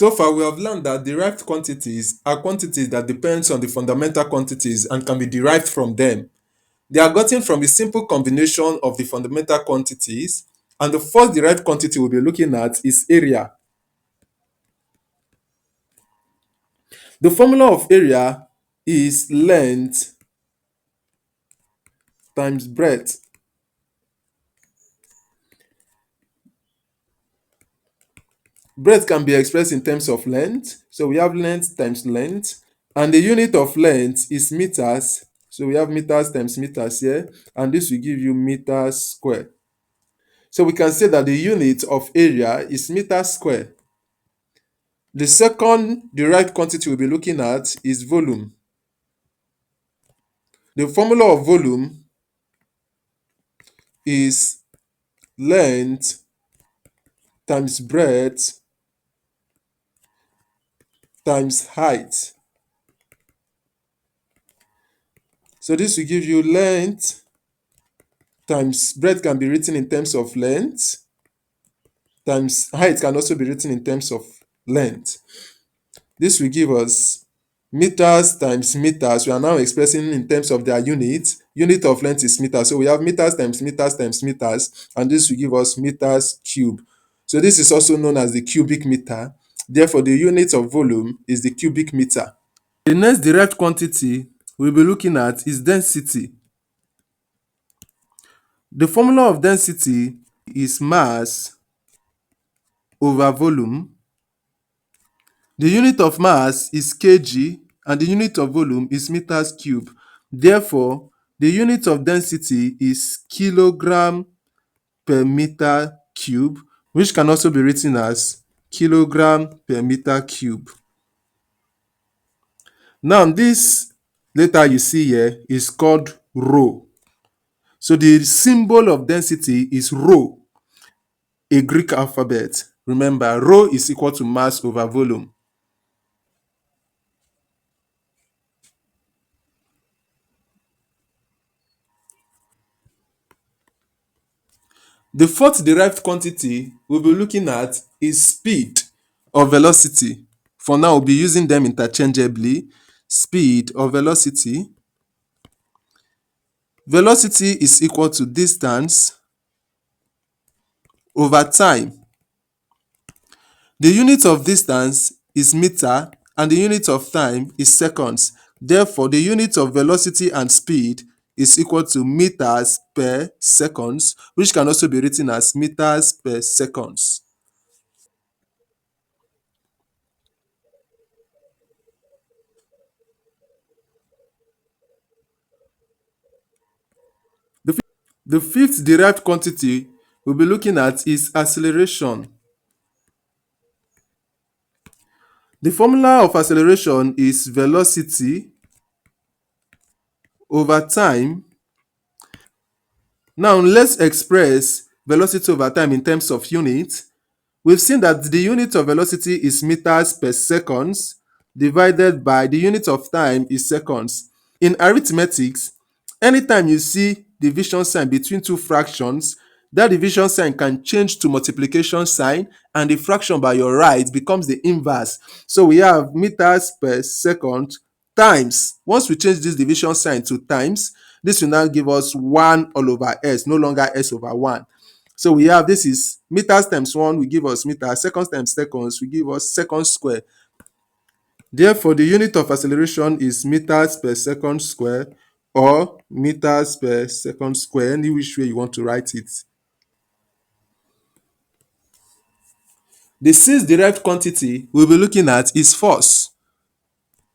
So far, we have learned that derived quantities are quantities that depends on the fundamental quantities and can be derived from them. They are gotten from a simple combination of the fundamental quantities, and the first derived quantity we'll be looking at is area. The formula of area is length times breadth. Breadth can be expressed in terms of length. So we have length times length, and the unit of length is meters. So we have meters times meters here, and this will give you meters square. So we can say that the unit of area is meters square. The second derived quantity we'll be looking at is volume. The formula of volume is length times breadth times height. So this will give you length times breadth can be written in terms of length times height can also be written in terms of length. This will give us meters times meters. We are now expressing in terms of their unit. Unit of length is meters. So we have meters times meters times meters, and this will give us meters cube. So this is also known as the cubic meter. Therefore, the unit of volume is the cubic meter. The next derived quantity we'll be looking at is density. The formula of density is mass over volume. The unit of mass is kg and the unit of volume is meters cube. Therefore, the unit of density is kilogram per meter cube, which can also be written as kilogram per meter cube. Now, this letter you see here is called rho. So the symbol of density is rho, a Greek alphabet. Remember, rho is equal to mass over volume. The fourth derived quantity we'll be looking at is speed or velocity. For now, we'll be using them interchangeably. Speed or velocity. Velocity is equal to distance over time. The unit of distance is meter and the unit of time is seconds. Therefore, the unit of velocity and speed is equal to meters per seconds, which can also be written as meters per seconds. The fifth derived quantity we'll be looking at is acceleration. The formula of acceleration is velocity over time. Now let's express velocity over time in terms of units. We've seen that the unit of velocity is meters per seconds divided by the unit of time is seconds. In arithmetics, anytime you see division sign between two fractions, that division sign can change to multiplication sign and the fraction by your right becomes the inverse. So we have meters per second times. Once we change this division sign to times, this will now give us 1 all over s, no longer s over 1. So we have this is meters times 1 will give us meters, seconds times seconds will give us seconds square. Therefore, the unit of acceleration is meters per second square or meters per second square, any which way you want to write it. The sixth derived quantity we'll be looking at is force.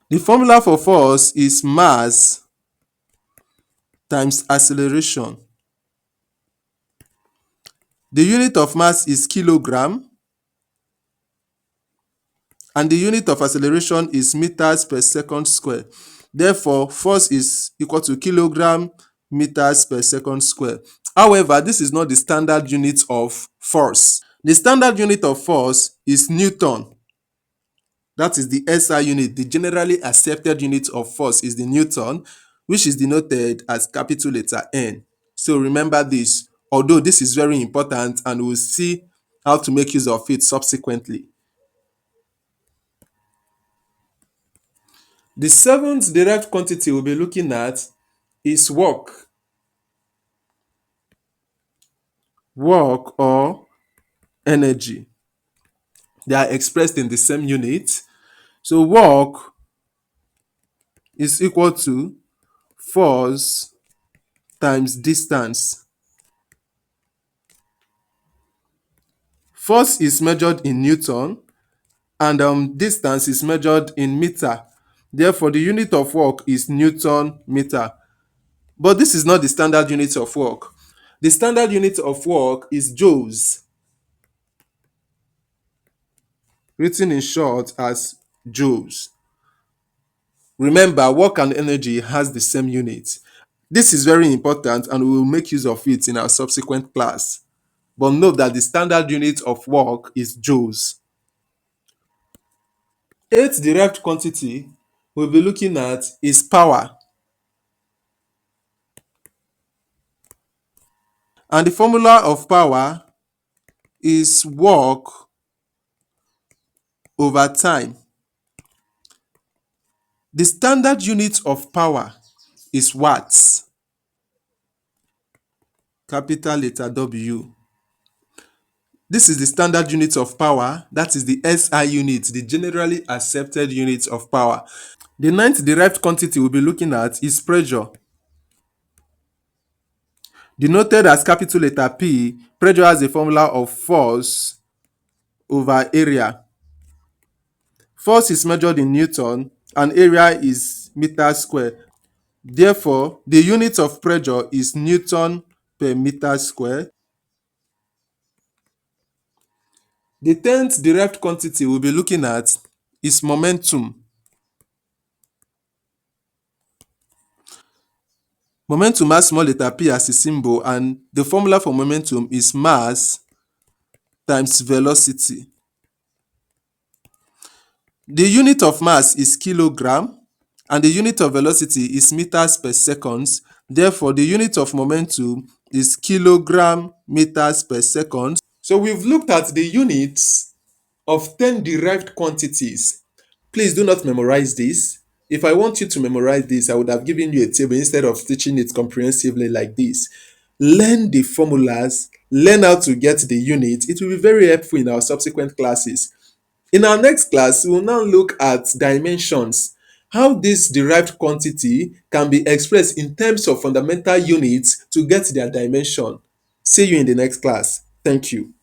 The formula for force is mass times acceleration. The unit of mass is kilogram and the unit of acceleration is meters per second square. Therefore, force is equal to kilogram meters per second square. However, this is not the standard unit of force. The standard unit of force is Newton. That is the SI unit. The generally accepted unit of force is the Newton, which is denoted as capital letter N. So remember this, although this is very important and we'll see how to make use of it subsequently. The seventh derived quantity we'll be looking at is work. Work or energy. They are expressed in the same unit. So work is equal to force times distance. Force is measured in Newton and distance is measured in meter. Therefore, the unit of work is Newton meter. But this is not the standard unit of work. The standard unit of work is joules, written in short as joules. Remember, work and energy has the same unit. This is very important and we will make use of it in our subsequent class. But note that the standard unit of work is joules. Eighth derived quantity we'll be looking at is power. And the formula of power is work over time. The standard unit of power is watts, capital letter W. This is the standard unit of power, that is the SI unit, the generally accepted unit of power. The ninth derived quantity we'll be looking at is pressure. Denoted as capital letter P, pressure has a formula of force over area. Force is measured in Newton and area is meter square. Therefore, the unit of pressure is Newton per meter square. The tenth derived quantity we'll be looking at is momentum. Momentum has small letter p as a symbol and the formula for momentum is mass times velocity. The unit of mass is kilogram and the unit of velocity is meters per seconds. Therefore, the unit of momentum is kilogram meters per second. So we've looked at the units of 10 derived quantities. Please do not memorize this. If I want you to memorize this, I would have given you a table instead of teaching it comprehensively like this. Learn the formulas, learn how to get the units. It will be very helpful in our subsequent classes. In our next class, we will now look at dimensions, how this derived quantity can be expressed in terms of fundamental units to get their dimension. See you in the next class. Thank you.